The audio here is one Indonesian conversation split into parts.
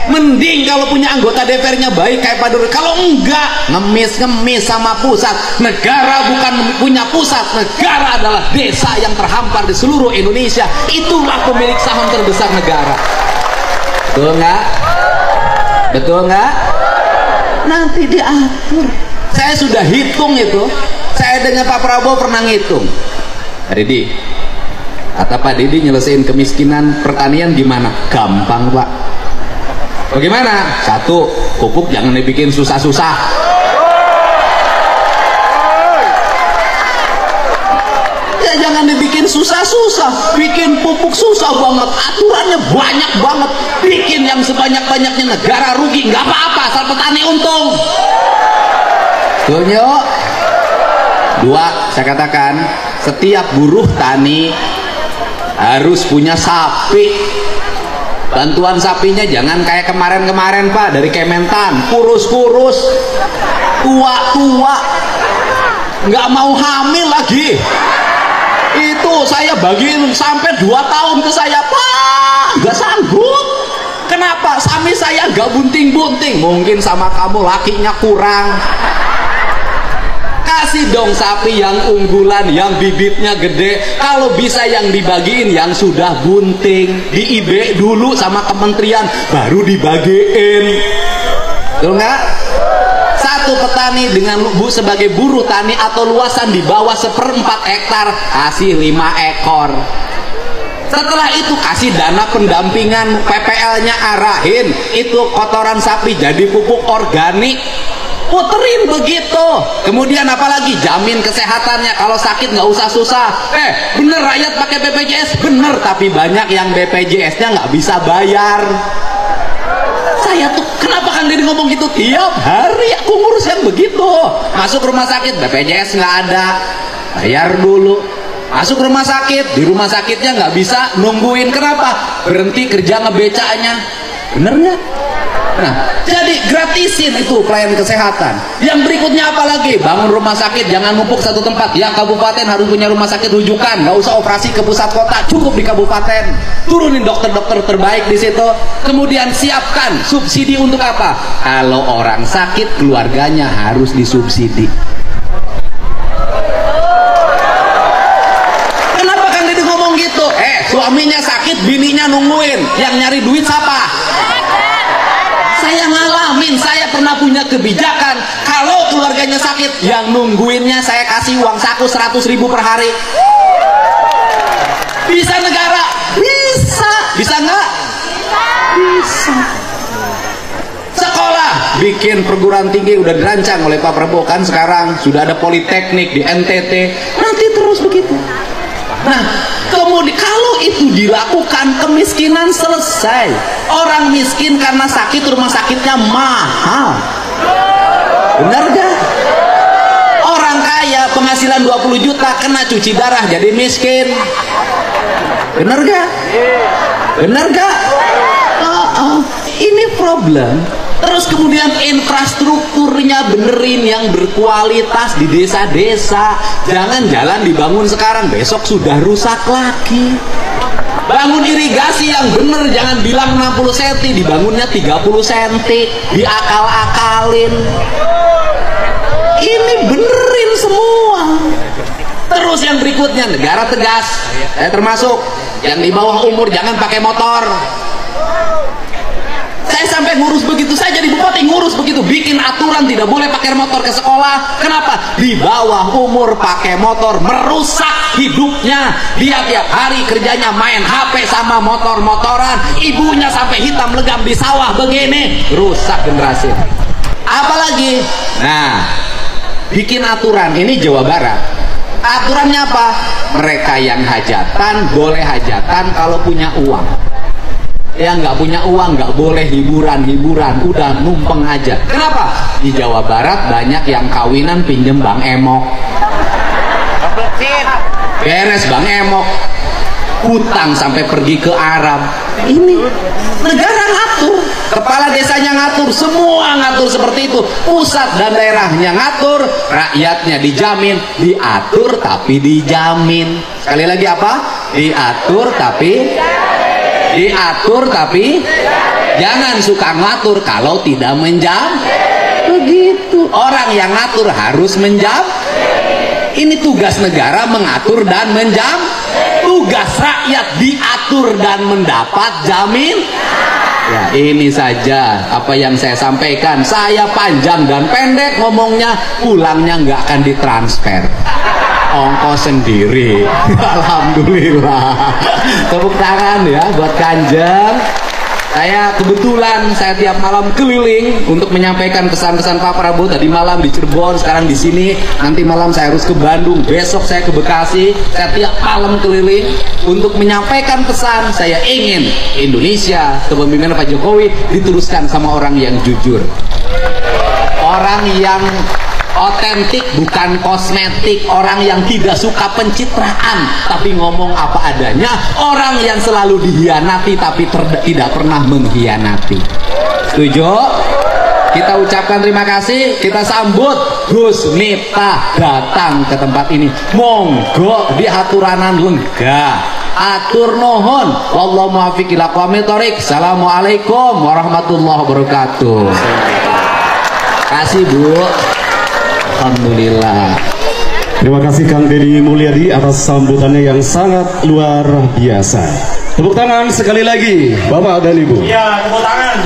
mending kalau punya anggota DPR-nya baik kayak Pak Nurdin. Kalau enggak, ngemis sama pusat. Negara bukan punya pusat, negara adalah desa yang terhampar di seluruh Indonesia. Itulah pemilik saham terbesar negara. Betul nggak? Betul nggak? Nanti diatur. Saya sudah hitung itu. Saya dengan Pak Prabowo pernah ngitung. Pak Didi, kata Pak Didi, nyelesain kemiskinan pertanian gimana? Gampang, Pak. Bagaimana? Satu, pupuk jangan dibikin susah-susah. Ya jangan dibikin susah-susah. Bikin pupuk susah banget, aturannya banyak banget. Bikin yang sebanyak-banyaknya, negara rugi, nggak apa-apa, asal petani untung. Betul yuk. Dua, saya katakan setiap buruh tani harus punya sapi. Bantuan sapinya jangan kayak kemarin-kemarin Pak, dari Kementan, kurus-kurus, tua-tua, nggak mau hamil lagi. Itu saya bagiin sampai 2 tahun ke saya, Pak, nggak sanggup. Kenapa? Sapi saya nggak bunting-bunting. Mungkin sama kamu lakinya kurang. Kasih dong sapi yang unggulan, yang bibitnya gede. Kalau bisa yang dibagiin yang sudah bunting, di IB dulu sama kementerian, baru dibagiin. Betul nggak? Satu petani dengan sebagai buruh tani atau luasan di bawah 1/4 hektar, kasih 5 ekor. Setelah itu kasih dana pendampingan, PPL-nya arahin, itu kotoran sapi jadi pupuk organik. Puterin begitu. Kemudian apalagi jamin kesehatannya, kalau sakit nggak usah susah. Bener rakyat pakai BPJS, bener, tapi banyak yang BPJS-nya nggak bisa bayar. Saya tuh kenapa Kang Deddy ngomong gitu? Tiap hari aku ngurus yang begitu. Masuk rumah sakit BPJS nggak ada, bayar dulu. Masuk rumah sakit, di rumah sakitnya nggak bisa nungguin. Kenapa? Berhenti kerja ngebecanya. Bener nggak? Nah, jadi gratisin itu pelayanan kesehatan. Yang berikutnya apa lagi? Bangun rumah sakit, jangan numpuk satu tempat. Ya, kabupaten harus punya rumah sakit rujukan, nggak usah operasi ke pusat kota, cukup di kabupaten. Turunin dokter-dokter terbaik di situ. Kemudian siapkan subsidi untuk apa? Kalau orang sakit, keluarganya harus disubsidi. Kenapa Kang Deddy ngomong gitu? Suaminya sakit, bininya nungguin. Yang nyari duit siapa? Saya ngalamin, saya pernah punya kebijakan. Kalau keluarganya sakit, yang nungguinnya saya kasih uang saku 100.000 per hari. Bisa negara? Bisa. Bisa nggak? Bisa. Sekolah, bikin perguruan tinggi udah dirancang oleh Pak Prabowo kan, sekarang sudah ada politeknik di NTT. Nanti terus begitu. Nah, kemudian kalau itu dilakukan, kemiskinan selesai. Orang miskin karena sakit, rumah sakitnya mahal. Benar gak? Orang kaya penghasilan 20 juta kena cuci darah jadi miskin. Benar gak? Benar gak? Ini problem. Terus kemudian infrastrukturnya benerin yang berkualitas di desa-desa. Jangan jalan dibangun sekarang, besok sudah rusak lagi. Bangun irigasi yang bener, jangan bilang 60 cm, dibangunnya 30 cm, diakal-akalin. Ini benerin semua. Terus yang berikutnya, negara tegas, termasuk yang di bawah umur jangan pakai motor. Saya sampai ngurus begitu, saya jadi bupati ngurus begitu, bikin aturan tidak boleh pakai motor ke sekolah. Kenapa? Di bawah umur pakai motor merusak hidupnya. Dia tiap hari kerjanya main HP sama motor-motoran, ibunya sampai hitam legam di sawah begini, rusak generasi. Apalagi, nah, bikin aturan ini Jawa Barat. Aturannya apa? Mereka yang hajatan boleh hajatan kalau punya uang. Yang nggak punya uang nggak boleh hiburan, udah numpeng aja. Kenapa? Di Jawa Barat banyak yang kawinan pinjem Bang Emok. Beres Bang Emok, utang sampai pergi ke Arab. Ini negara ngatur, kepala desanya ngatur, semua ngatur seperti itu. Pusat dan daerahnya ngatur, rakyatnya dijamin, diatur tapi dijamin. Sekali lagi apa? Diatur tapi Jangan suka ngatur kalau tidak menjam. Begitu. Orang yang ngatur harus menjam. Ini tugas negara mengatur dan menjam. Tugas rakyat diatur dan mendapat jamin. Ya, ini saja apa yang saya sampaikan. Saya panjang dan pendek ngomongnya, pulangnya nggak akan ditransfer, ongkos sendiri. Alhamdulillah. Tepuk tangan ya buat Kanjeng. Saya kebetulan saya tiap malam keliling untuk menyampaikan pesan-pesan Pak Prabowo. Tadi malam di Cirebon, sekarang di sini. Nanti malam saya harus ke Bandung, besok saya ke Bekasi. Saya tiap malam keliling untuk menyampaikan pesan. Saya ingin Indonesia kepemimpinan Pak Jokowi diteruskan sama orang yang jujur, orang yang otentik, bukan kosmetik, orang yang tidak suka pencitraan tapi ngomong apa adanya, orang yang selalu dihianati tapi tidak pernah mengkhianati. Setuju? Kita ucapkan terima kasih, kita sambut Gus Miftah datang ke tempat ini. Monggo di aturanan lega. Atur nuhun. Wallahu muwaffiq ila aqwamit thoriq. Assalamualaikum warahmatullahi wabarakatuh. Kasih Bu. Alhamdulillah. Terima kasih Kang Deddy Mulyadi atas sambutannya yang sangat luar biasa. Tepuk tangan sekali lagi Bapak dan Ibu. Iya, tepuk tangan.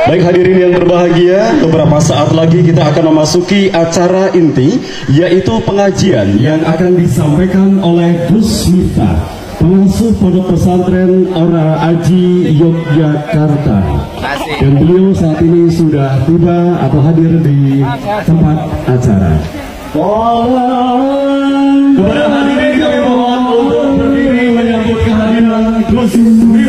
Baik hadirin yang berbahagia, beberapa saat lagi kita akan memasuki acara inti, yaitu pengajian yang akan disampaikan oleh Gus Miftah, pengasuh Pondok Pesantren Ora Aji Yogyakarta. Dan beliau saat ini sudah tiba atau hadir di tempat acara. Kepada hadirin kami mohon untuk berdiri menyambut kehadiran Gus Miftah.